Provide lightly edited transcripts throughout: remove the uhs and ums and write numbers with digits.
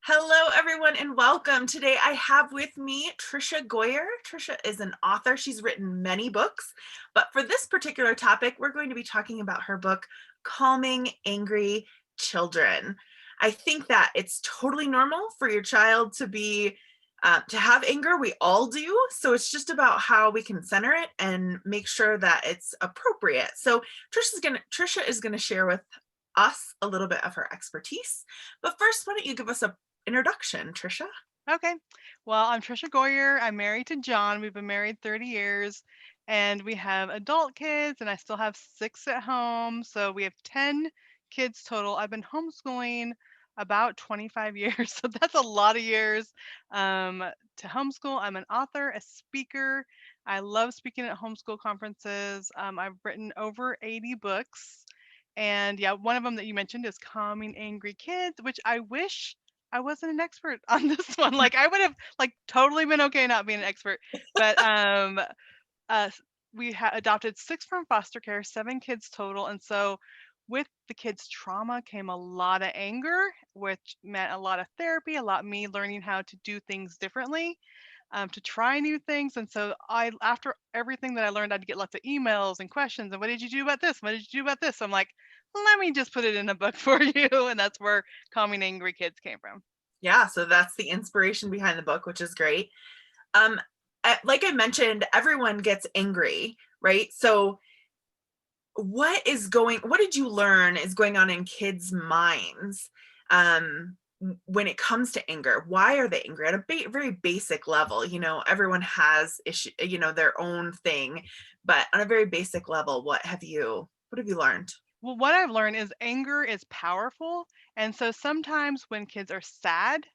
Hello, everyone, and welcome. Today I have with me Tricia Goyer. Tricia is an author. She's written many books, but for this particular topic, we're going to be talking about her book, Calming Angry Children. I think that it's totally normal for your child to have anger. We all do. So it's just about how we can center it and make sure that it's appropriate. So Tricia is gonna share with us a little bit of her expertise. But first, why don't you give us a introduction, Tricia? Okay. Well, I'm Tricia Goyer. I'm married to John. We've been married 30 years and we have adult kids, and I still have six at home. So we have 10 kids total. I've been homeschooling about 25 years. So that's a lot of years to homeschool. I'm an author, a speaker. I love speaking at homeschool conferences. I've written over 80 books. And yeah, one of them that you mentioned is Calming Angry Kids, which I wish I wasn't an expert on this one. Like I would have like totally been okay not being an expert. But uh adopted six from foster care, seven kids total. And so with the kids' trauma came a lot of anger, which meant a lot of therapy, a lot of me learning how to do things differently, to try new things. And so after everything that I learned, I'd get lots of emails and questions. And what did you do about this? What did you do about this? So I'm like, let me just put it in a book for you. And that's where Calming Angry Kids came from. Yeah, so that's the inspiration behind the book, which is great. Um, like I mentioned, everyone gets angry, right? So what did you learn is going on in kids' minds um, when it comes to anger? Why are they angry at a very basic level? Everyone has their own thing, but on a very basic level, what have you learned? Well, what I've learned is anger is powerful. And so sometimes when kids are sad,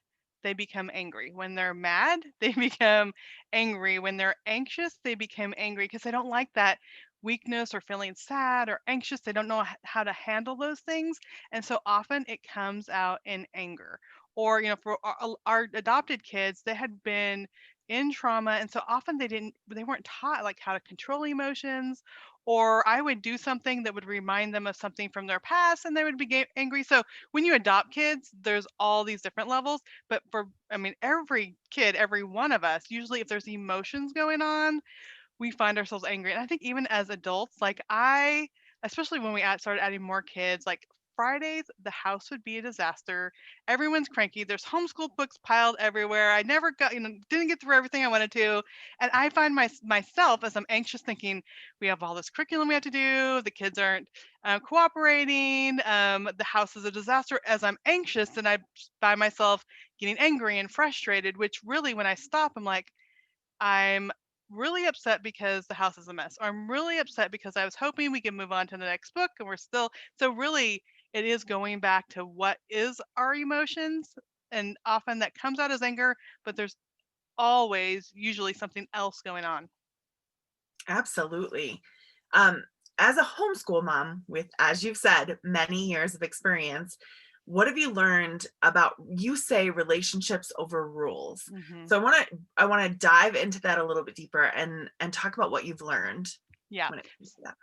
they become angry. When they're mad, they become angry. When they're anxious, they become angry because they don't like that weakness or feeling sad or anxious. They don't know how to handle those things. And so often it comes out in anger. Or, for our adopted kids, they had been in trauma. And so often they weren't taught like how to control emotions, or I would do something that would remind them of something from their past and they would be angry. So when you adopt kids, there's all these different levels. But I mean, every kid, every one of us, usually if there's emotions going on, we find ourselves angry. And I think even as adults, like especially when we started adding more kids, like Fridays, the house would be a disaster. Everyone's cranky. There's homeschool books piled everywhere. I never got, didn't get through everything I wanted to. And I find myself as I'm anxious thinking, we have all this curriculum we have to do. The kids aren't cooperating. The house is a disaster. As I'm anxious, and I find myself getting angry and frustrated, which really, when I stop, I'm like, I'm really upset because the house is a mess. Or I'm really upset because I was hoping we could move on to the next book and we're still. So, really, it is going back to what is our emotions. And often that comes out as anger, but there's always usually something else going on. Absolutely. Um, as a homeschool mom with, as you've said, many years of experience, what have you learned about, you say, relationships over rules? Hmm. So I want to dive into that a little bit deeper and talk about what you've learned Yeah. when it comes to that.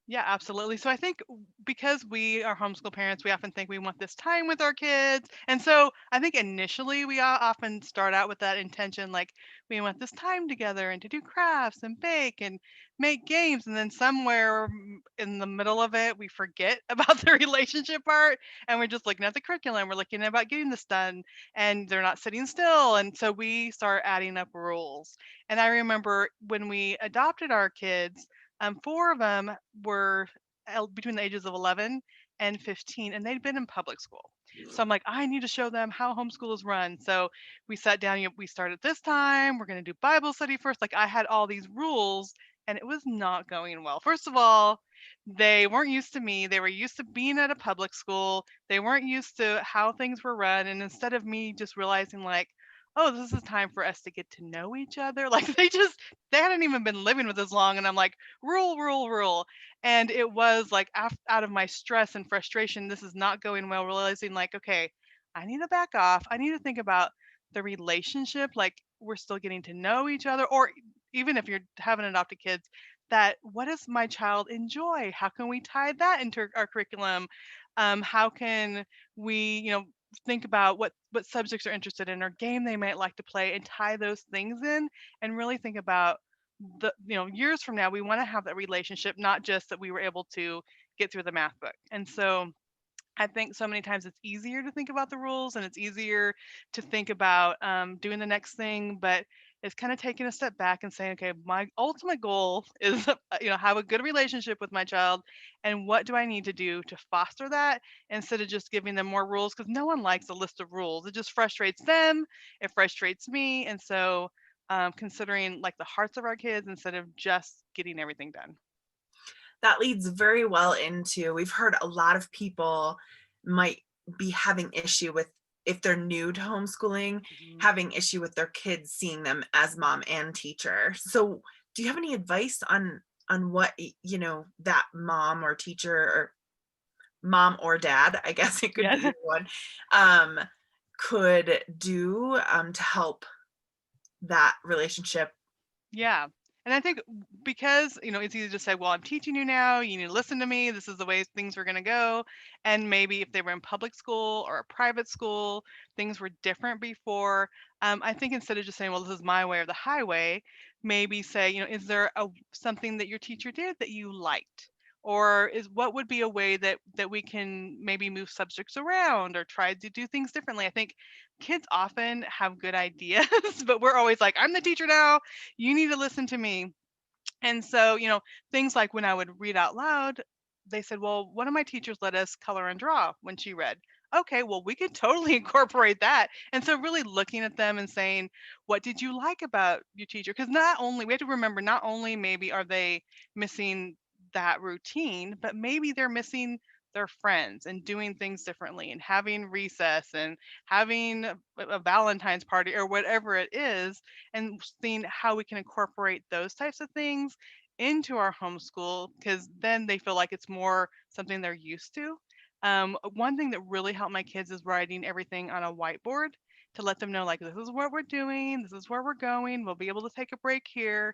Yeah, absolutely. So I think because we are homeschool parents, we often think we want this time with our kids. And so I think initially we often start out with that intention, like we want this time together and to do crafts and bake and make games. And then somewhere in the middle of it, we forget about the relationship part and we're just looking at the curriculum. We're looking about getting this done and they're not sitting still. And so we start adding up rules. And I remember when we adopted our kids, four of them were between the ages of 11 and 15, and they'd been in public school. So I'm like, I need to show them how homeschool is run. So we sat down, we start at this time, we're going to do Bible study first. Like I had all these rules, and it was not going well. First of all, they weren't used to me. They were used to being at a public school. They weren't used to how things were run. And instead of me just realizing, like, oh, this is time for us to get to know each other, like they hadn't even been living with us long. And I'm like, rule, rule, rule. And it was like out of my stress and frustration, this is not going well, realizing like, okay, I need to back off. I need to think about the relationship. Like we're still getting to know each other, or even if you're having adopted kids, that what does my child enjoy? How can we tie that into our curriculum? How can we, think about what subjects are interested in or game they might like to play and tie those things in and really think about years from now we want to have that relationship, not just that we were able to get through the math book. And so I think so many times it's easier to think about the rules and it's easier to think about doing the next thing, but it's kind of taking a step back and saying, okay, my ultimate goal is, have a good relationship with my child, and what do I need to do to foster that instead of just giving them more rules? Because no one likes a list of rules. It just frustrates them. It frustrates me, and so considering like the hearts of our kids instead of just getting everything done. That leads very well into, we've heard a lot of people might be having issue with, if they're new to homeschooling, Mhm. having issue with their kids seeing them as mom and teacher. So do you have any advice on what that mom or teacher, or mom or dad, I guess it could be Yeah. either one, um could do to help that relationship? Yeah. And I think because, it's easy to say, well, I'm teaching you now, you need to listen to me, this is the way things are going to go. And maybe if they were in public school or a private school, things were different before. I think instead of just saying, well, this is my way or the highway, maybe say, is there something that your teacher did that you liked? Or is what would be a way that we can maybe move subjects around or try to do things differently? I think kids often have good ideas, but we're always like, I'm the teacher now, you need to listen to me. And so, things like when I would read out loud, they said, well, one of my teachers let us color and draw when she read. Okay, well, we could totally incorporate that. And so, really looking at them and saying, what did you like about your teacher? Because not only, we have to remember, not only maybe are they missing that routine, but maybe they're missing their friends and doing things differently and having recess and having a Valentine's party or whatever it is, and seeing how we can incorporate those types of things into our homeschool because then they feel like it's more something they're used to. One thing that really helped my kids is writing everything on a whiteboard to let them know, like, this is what we're doing, this is where we're going, we'll be able to take a break here.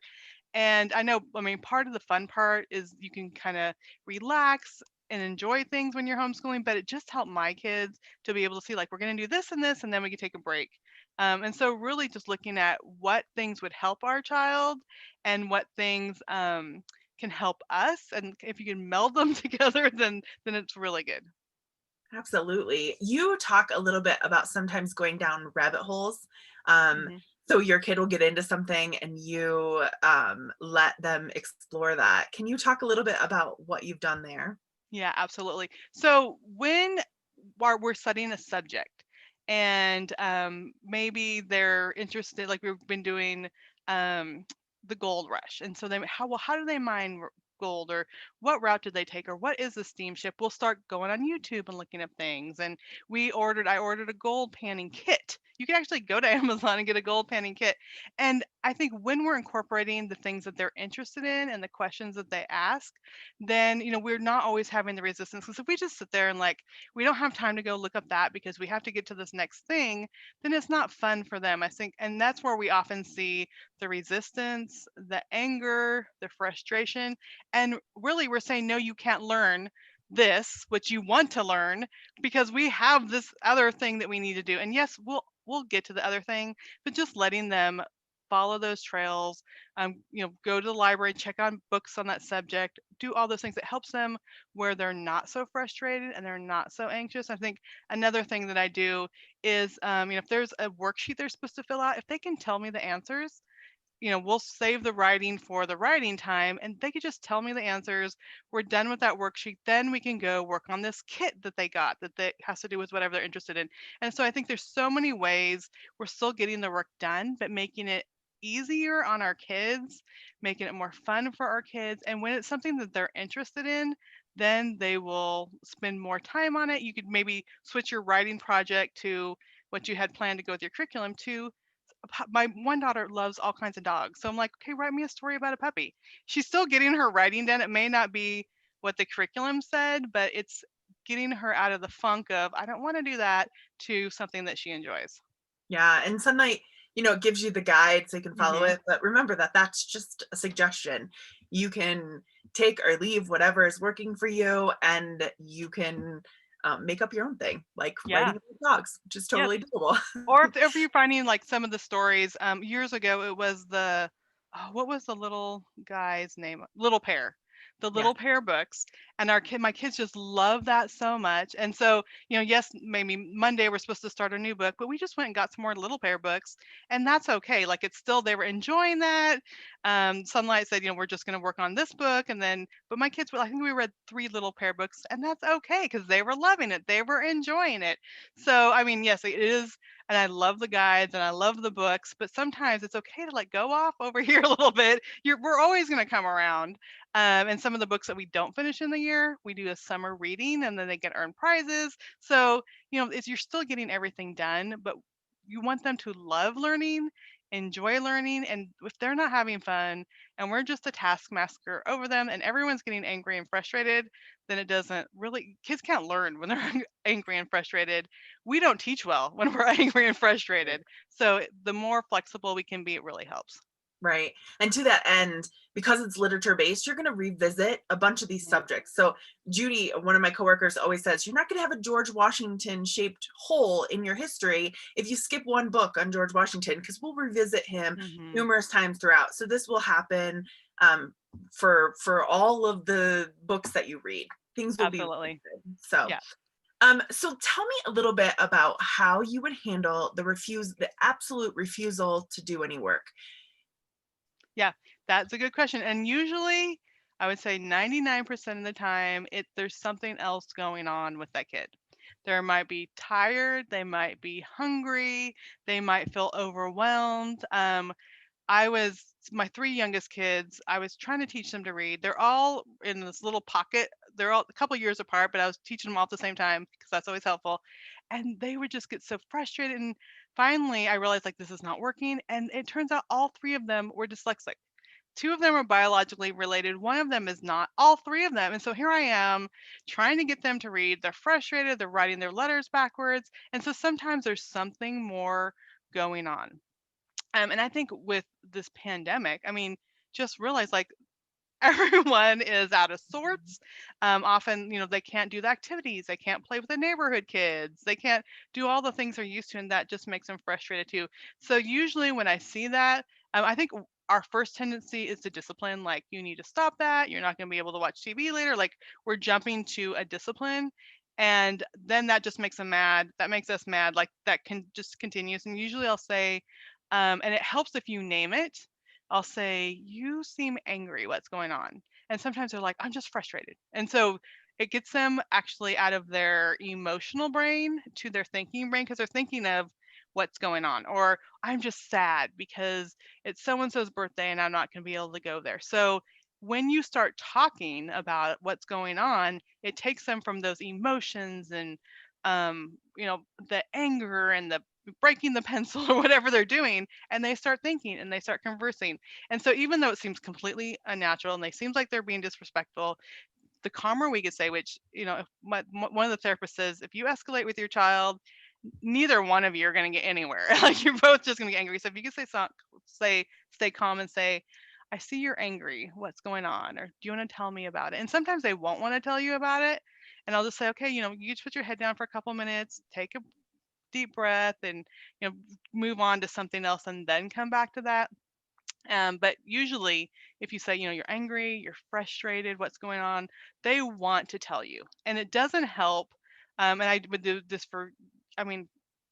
And I know, I mean, part of the fun part is you can kind of relax and enjoy things when you're homeschooling, but it just helped my kids to be able to see, like, we're going to do this and this, and then we can take a break. And so, really, just looking at what things would help our child and what things can help us, and if you can meld them together, then it's really good. Absolutely. You talk a little bit about sometimes going down rabbit holes. Um, Mhm. so your kid will get into something and you let them explore that. Can you talk a little bit about what you've done there? Yeah, absolutely. So when we're studying a subject and maybe they're interested, like we've been doing um, the gold rush. And so how do they mine gold, or what route did they take, or what is the steamship? We'll start going on YouTube and looking up things. And I ordered a gold panning kit. You can actually go to Amazon and get a gold panning kit. And I think when we're incorporating the things that they're interested in and the questions that they ask, then we're not always having the resistance. Because if we just sit there and like we don't have time to go look up that because we have to get to this next thing, then it's not fun for them, I think. And that's where we often see the resistance, the anger, the frustration. And really, we're saying, no, you can't learn this, what you want to learn, because we have this other thing that we need to do. And yes, we'll get to the other thing, but just letting them follow those trails, go to the library, check on books on that subject, do all those things that helps them where they're not so frustrated and they're not so anxious. I think another thing that I do is, if there's a worksheet they're supposed to fill out, if they can tell me the answers, we'll save the writing for the writing time and they could just tell me the answers. We're done with that worksheet. Then we can go work on this kit that they got that has to do with whatever they're interested in. And so I think there's so many ways we're still getting the work done, but making it easier on our kids, making it more fun for our kids. And when it's something that they're interested in, then they will spend more time on it. You could maybe switch your writing project to what you had planned to go with your curriculum to. My one daughter loves all kinds of dogs. So I'm like, okay, write me a story about a puppy. She's still getting her writing done. It may not be what the curriculum said, but it's getting her out of the funk of, I don't want to do that, to something that she enjoys. Yeah, and Sunlight, it gives you the guide so you can follow Hmm. it, but remember that that's just a suggestion. You can take or leave whatever is working for you, and you can make up your own thing, like Yeah. writing about dogs, which is Yes. totally doable. Or if you're finding, like, some of the stories, years ago, it was the what was the little guy's name? Little Pear. The Yeah. Little Pear books, and my kids just love that so much, and so, yes, maybe Monday we're supposed to start a new book, but we just went and got some more Little Pear books, and that's okay, like, it's still they were enjoying that. Sonlight said, "We're just gonna work on this book," and then but my kids I think we read 3 Little Pear books, and that's okay because they were loving it, they were enjoying it. So, I mean, yes, it is, and I love the guides and I love the books, but sometimes it's okay to like go off over here a little bit. We're always going to come around. And some of the books that we don't finish in the year, we do a summer reading and then they can earn prizes. So, you're still getting everything done, but you want them to love learning, enjoy learning. And if they're not having fun and we're just a taskmaster over them and everyone's getting angry and frustrated, then it doesn't really, kids can't learn when they're angry and frustrated. We don't teach well when we're angry and frustrated. So the more flexible we can be, it really helps. Right. And to that end, because it's literature based, you're going to revisit a bunch of these Mhm. subjects. So, Judy, one of my coworkers, always says, you're not going to have a George Washington shaped hole in your history if you skip one book on George Washington, because we'll revisit him Mhm. numerous times throughout. So, this will happen for all of the books that you read. Things will be Absolutely. revisited. So, Yeah. so tell me a little bit about how you would handle the absolute refusal to do any work. Yeah. That's a good question. And usually I would say 99% of the time there's something else going on with that kid. They might be tired, they might be hungry, they might feel overwhelmed. I was my 3 youngest kids, I was trying to teach them to read. They're all in this little pocket. They're all a couple years apart, but I was teaching them all at the same time because that's always helpful. And they would just get so frustrated. And finally, I realized like this is not working. And it turns out all 3 of them were dyslexic. 2 of them are biologically related. One of them is not. All 3 of them. And so here I am trying to get them to read. They're frustrated. They're writing their letters backwards. And so sometimes there's something more going on. And I think with this pandemic, I mean, just realize like everyone is out of sorts. Often, they can't do the activities. They can't play with the neighborhood kids. They can't do all the things they're used to, and that just makes them frustrated too. So usually, when I see that, I think our first tendency is to discipline. Like, you need to stop that. You're not going to be able to watch TV later. Like, we're jumping to a discipline. And then that just makes them mad. That makes us mad. Like, that can just continues. And usually I'll say, and it helps if you name it. I'll say, "You seem angry. What's going on?" And sometimes they're like, "I'm just frustrated." And so it gets them actually out of their emotional brain to their thinking brain because they're thinking of what's going on. Or I'm just sad because it's so and so's birthday and I'm not going to be able to go there. So when you start talking about what's going on, it takes them from those emotions and the anger and the breaking the pencil or whatever they're doing, and they start thinking and they start conversing. And so even though it seems completely unnatural and they seems like they're being disrespectful, the calmer we could say, which if one of the therapists says, if you escalate with your child, neither one of you are going to get anywhere. Like, you're both just going to get angry. So if you can stay calm and say, I see you're angry. What's going on? Or do you want to tell me about it? And sometimes they won't want to tell you about it. And I'll just say, okay, you just put your head down for a couple minutes, take a deep breath, and you know move on to something else and then come back to that. But usually, if you say, you're angry, you're frustrated, what's going on, they want to tell you. And it doesn't help. And I would do this I mean,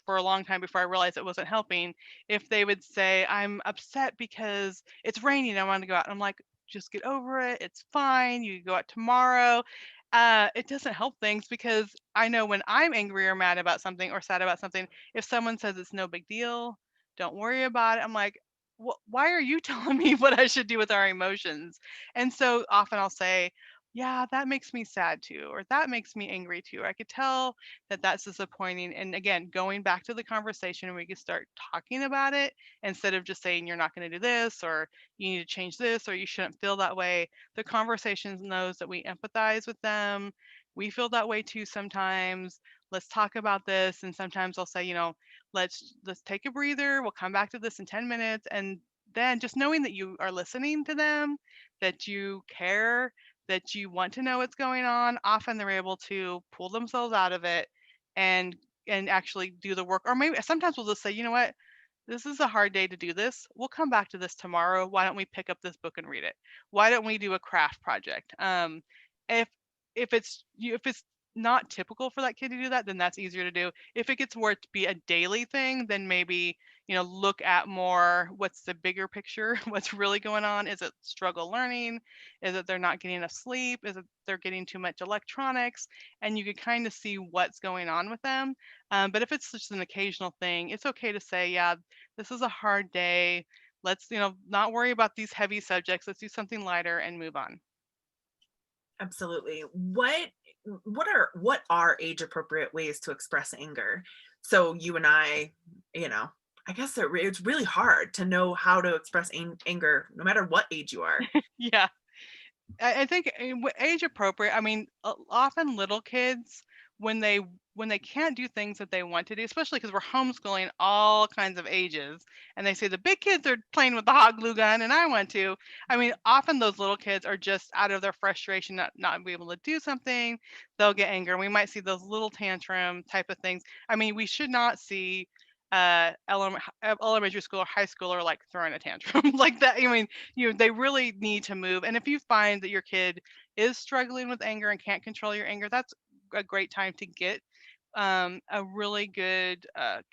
for a long time before I realized it wasn't helping. If they would say, I'm upset because it's raining, I want to go out. And I'm like, just get over it. It's fine. You can go out tomorrow. It doesn't help things because I know when I'm angry or mad about something or sad about something, if someone says it's no big deal, don't worry about it, I'm like, why are you telling me what I should do with our emotions? And so often I'll say, yeah, that makes me sad too, or that makes me angry too. I could tell that that's disappointing. And again, going back to the conversation, we could start talking about it instead of just saying, you're not going to do this, or you need to change this, or you shouldn't feel that way. The conversation knows that we empathize with them. We feel that way too sometimes. Let's talk about this. And sometimes I'll say, let's take a breather. We'll come back to this in 10 minutes. And then just knowing that you are listening to them, that you care, that you want to know what's going on, often they're able to pull themselves out of it and actually do the work. Or maybe sometimes we'll just say, you know what, this is a hard day to do this. We'll come back to this tomorrow. Why don't we pick up this book and read it? Why don't we do a craft project? If if it's not typical for that kid to do that, then that's easier to do. If it gets more to be a daily thing, then maybe look at more what's the bigger picture, what's really going on. Is it struggle learning? Is it they're not getting enough sleep? Is it they're getting too much electronics? And you could kind of see what's going on with them. But if it's just an occasional thing, it's okay to say, yeah, this is a hard day. Let's, not worry about these heavy subjects. Let's do something lighter and move on. Absolutely. What are age appropriate ways to express anger? So you and I guess it's really hard to know how to express anger no matter what age you are. Yeah. I think age appropriate. I mean, often little kids when they can't do things that they want to do, especially because we're homeschooling all kinds of ages, and they say the big kids are playing with the hot glue gun, and I want to. I mean, often those little kids are just out of their frustration, not be able to do something. They'll get angry. And we might see those little tantrum type of things. I mean, we should not see elementary school or high schooler like throwing a tantrum like that. I mean, they really need to move. And if you find that your kid is struggling with anger and can't control your anger, that's a great time to get a really good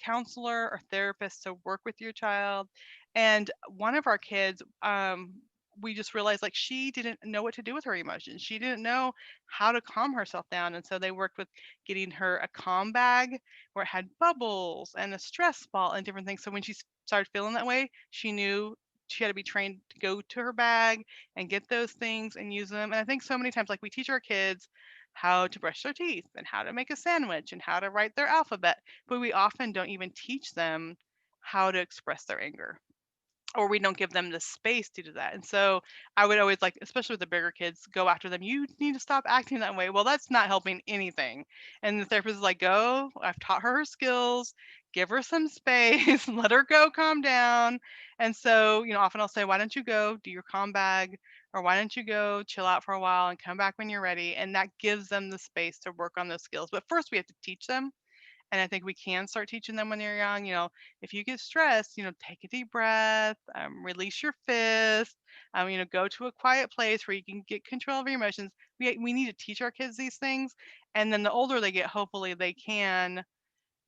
counselor or therapist to work with your child. And one of our kids, we just realized like she didn't know what to do with her emotions. She didn't know how to calm herself down. And so they worked with getting her a calm bag where it had bubbles and a stress ball and different things. So when she started feeling that way, she knew she had to be trained to go to her bag and get those things and use them. And I think so many times, like we teach our kids how to brush their teeth and how to make a sandwich and how to write their alphabet, but we often don't even teach them how to express their anger, or we don't give them the space to do that. And so I would always like, especially with the bigger kids, go after them. You need to stop acting that way. Well, that's not helping anything. And the therapist is like, go, I've taught her skills, give her some space, let her go calm down. And so, often I'll say, why don't you go do your calm bag? Or why don't you go chill out for a while and come back when you're ready? And that gives them the space to work on those skills. But first we have to teach them, and I think we can start teaching them when they're young. If you get stressed, take a deep breath, release your fist, go to a quiet place where you can get control of your emotions. We need to teach our kids these things. And then the older they get, hopefully they can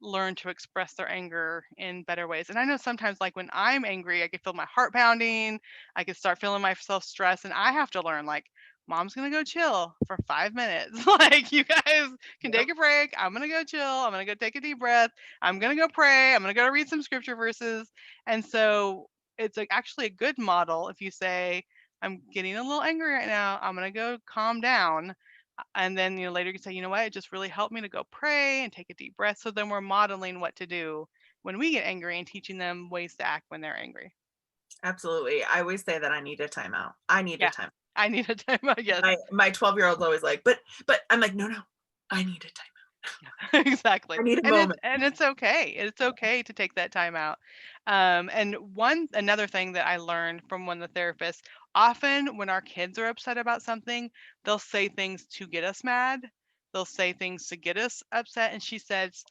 learn to express their anger in better ways. And I know sometimes, like when I'm angry, I can feel my heart pounding. I can start feeling myself stressed, and I have to learn, like, mom's gonna go chill for 5 minutes. Like, you guys can Yep. take a break. I'm gonna go chill. I'm gonna go take a deep breath. I'm gonna go pray. I'm gonna go read some scripture verses. And so it's like actually a good model if you say, I'm getting a little angry right now. I'm gonna go calm down, and then later you can say, you know what, it just really helped me to go pray and take a deep breath. So then we're modeling what to do when we get angry and teaching them ways to act when they're angry. Absolutely. I always say that I need a timeout. I need a Yeah, time. I need a time out. Yes. My 12-year-old's always like, but I'm like, no, I need a time. Exactly. I need a And it's moment. okay. It's okay to take that time out. And another thing that I learned from one of the therapists, often when our kids are upset about something, they'll say things to get us mad. They'll say things to get us upset. And she says,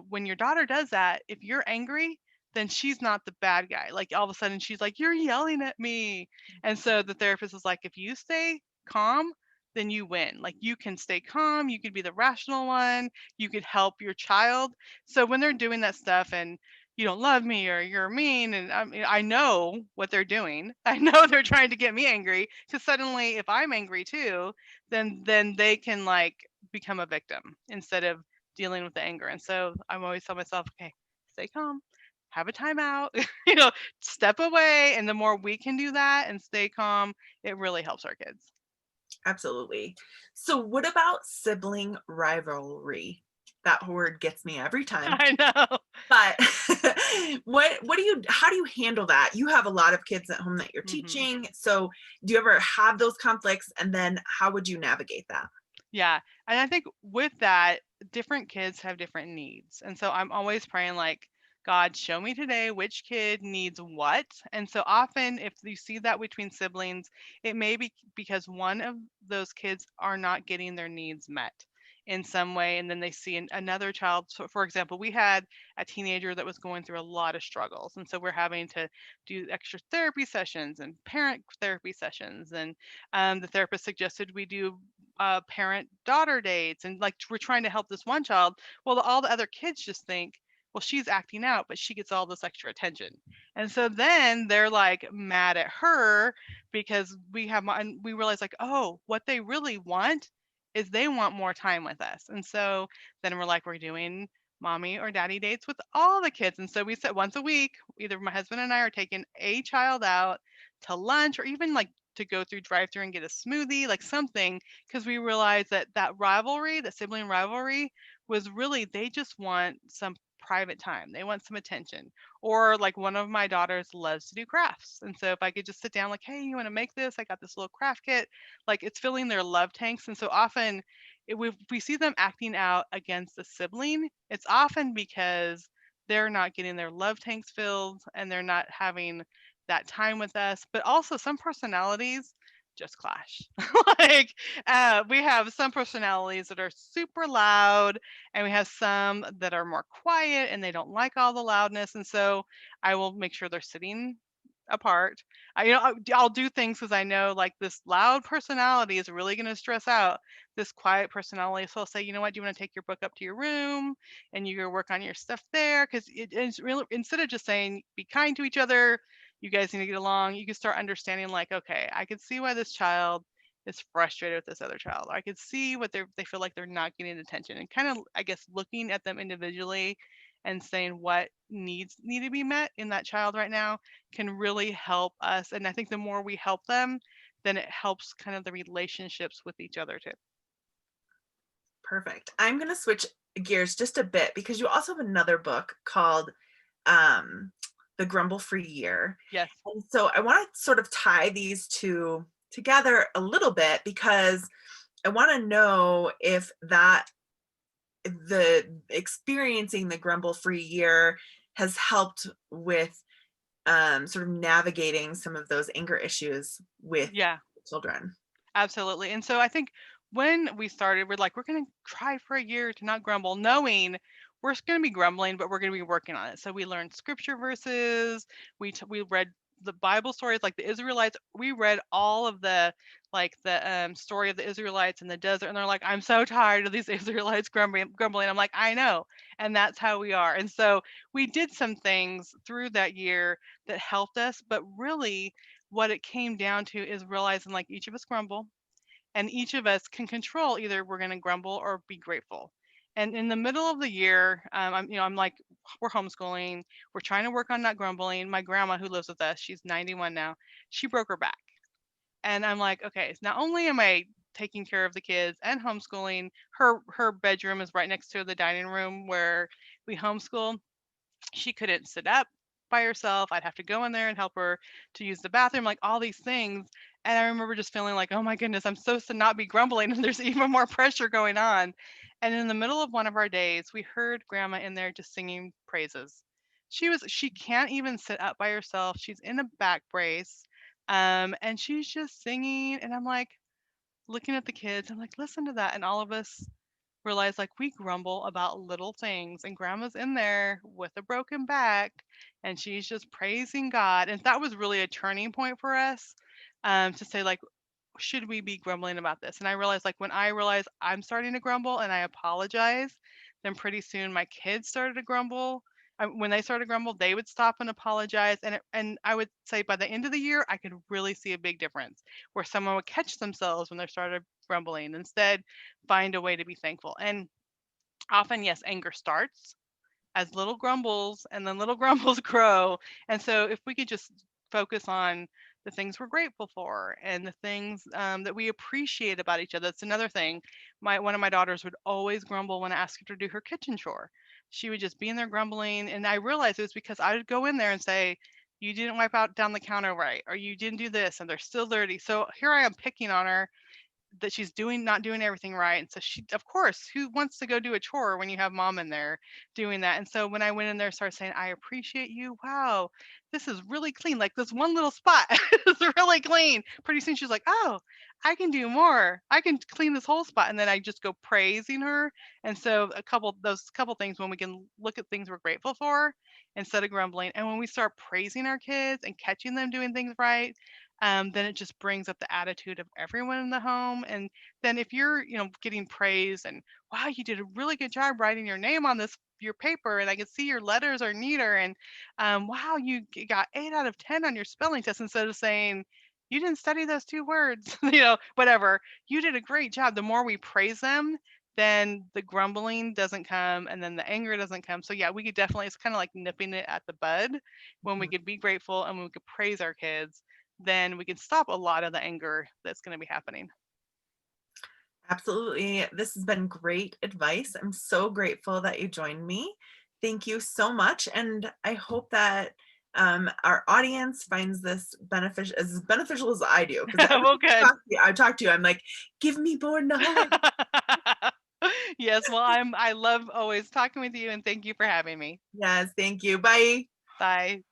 when your daughter does that, if you're angry, then she's not the bad guy. Like all of a sudden she's like, you're yelling at me. And so the therapist is like, if you stay calm, then you win. Like you can stay calm, you could be the rational one, you could help your child. So when they're doing that stuff and you don't love me or you're mean, and I know what they're doing. I know they're trying to get me angry. Because suddenly, if I'm angry too, then they can like become a victim instead of dealing with the anger. And so I'm always tell myself, okay, stay calm, have a timeout, step away. And the more we can do that and stay calm, it really helps our kids. Absolutely. So what about sibling rivalry? That word gets me every time. I know. But what do you how do you handle that? You have a lot of kids at home that you're Hmm. teaching. So do you ever have those conflicts? And then how would you navigate that? Yeah. And I think with that, different kids have different needs. And so I'm always praying like, God, show me today which kid needs what. And so often, if you see that between siblings, it may be because one of those kids are not getting their needs met in some way. And then they see another child. So, for example, we had a teenager that was going through a lot of struggles. And so we're having to do extra therapy sessions and parent therapy sessions. And the therapist suggested we do parent daughter dates. And like we're trying to help this one child. Well, all the other kids just think, well, she's acting out, but she gets all this extra attention. And so then they're like mad at her because and we realize like, oh, what they really want is they want more time with us. And so then we're like, we're doing mommy or daddy dates with all the kids. And so we said once a week, either my husband and I are taking a child out to lunch or even like to go through drive through and get a smoothie, like something, because we realized that rivalry, the sibling rivalry, was really they just want some private time. They want some attention. Or like one of my daughters loves to do crafts. And so if I could just sit down like, hey, you want to make this? I got this little craft kit. Like it's filling their love tanks. And so often if we see them acting out against a sibling, it's often because they're not getting their love tanks filled and they're not having that time with us. But also some personalities just clash. like we have some personalities that are super loud and we have some that are more quiet and they don't like all the loudness. And so I will make sure they're sitting apart. I'll do things because I know like this loud personality is really going to stress out this quiet personality. So I'll say, you know what, do you want to take your book up to your room and you go work on your stuff there? Because it's really, instead of just saying be kind to each other, you guys need to get along, you can start understanding like, okay, I can see why this child is frustrated with this other child. I could see what they feel like they're not getting attention and kind of, I guess, looking at them individually and saying what needs need to be met in that child right now can really help us. And I think the more we help them, then it helps kind of the relationships with each other too. Perfect. I'm going to switch gears just a bit because you also have another book called um, The Grumble-Free Year. Yes. And so I want to sort of tie these two together a little bit because I want to know if the experiencing the grumble-free year has helped with sort of navigating some of those anger issues with Yeah. children. Absolutely. And so I think when we started, we're like, we're going to try for a year to not grumble, knowing we're going to be grumbling, but we're going to be working on it. So we learned scripture verses. We read the Bible stories, like the Israelites. We read all of the story of the Israelites in the desert, and they're like, I'm so tired of these Israelites grumbling. I'm like, I know, and that's how we are. And so we did some things through that year that helped us, but really what it came down to is realizing like each of us grumble and each of us can control either we're going to grumble or be grateful. And in the middle of the year, I'm like, we're homeschooling. We're trying to work on not grumbling. My grandma, who lives with us, she's 91 now. She broke her back, and I'm like, okay, so not only am I taking care of the kids and homeschooling, her bedroom is right next to the dining room where we homeschool. She couldn't sit up by herself. I'd have to go in there and help her to use the bathroom, like all these things. And I remember just feeling like, oh my goodness, I'm supposed to not be grumbling, and there's even more pressure going on. And in the middle of one of our days, we heard grandma in there just singing praises. She can't even sit up by herself. She's in a back brace. And she's just singing. And I'm like looking at the kids. I'm like, listen to that. And all of us realize like we grumble about little things and grandma's in there with a broken back and she's just praising God. And that was really a turning point for us, to say like, should we be grumbling about this? And I realized like when I realized I'm starting to grumble and I apologize, then pretty soon my kids started to grumble. When they started to grumble, they would stop and apologize. And I would say by the end of the year, I could really see a big difference where someone would catch themselves when they started grumbling, instead find a way to be thankful. And often, yes, anger starts as little grumbles and then little grumbles grow. And so if we could just focus on the things we're grateful for and the things that we appreciate about each other. That's another thing. One of my daughters would always grumble when I asked her to do her kitchen chore. She would just be in there grumbling, and I realized it was because I would go in there and say, you didn't wipe out down the counter right, or you didn't do this and they're still dirty. So here I am picking on her, that she's not doing everything right. And so she, of course, who wants to go do a chore when you have mom in there doing that? And so when I went in there, started saying, I appreciate you. Wow, this is really clean. Like this one little spot is really clean. Pretty soon she's like, oh, I can do more. I can clean this whole spot. And then I just go praising her. And so those couple things when we can look at things we're grateful for instead of grumbling. And when we start praising our kids and catching them doing things right, then it just brings up the attitude of everyone in the home. And then if you're, getting praise and wow, you did a really good job writing your name on this your paper, and I can see your letters are neater, and wow, you got 8 out of 10 on your spelling test instead of saying you didn't study those 2 words, whatever. You did a great job. The more we praise them, then the grumbling doesn't come and then the anger doesn't come. So yeah, we could definitely, it's kind of like nipping it at the bud when we Mhm. could be grateful and when we could praise our kids, then we can stop a lot of the anger that's going to be happening. Absolutely. This has been great advice. I'm so grateful that you joined me. Thank you so much. And I hope that our audience finds this beneficial as I do. Because every Well, good. time I talk to you, I'm like, give me more knowledge. Yes, well, I love always talking with you and thank you for having me. Yes, thank you. Bye. Bye.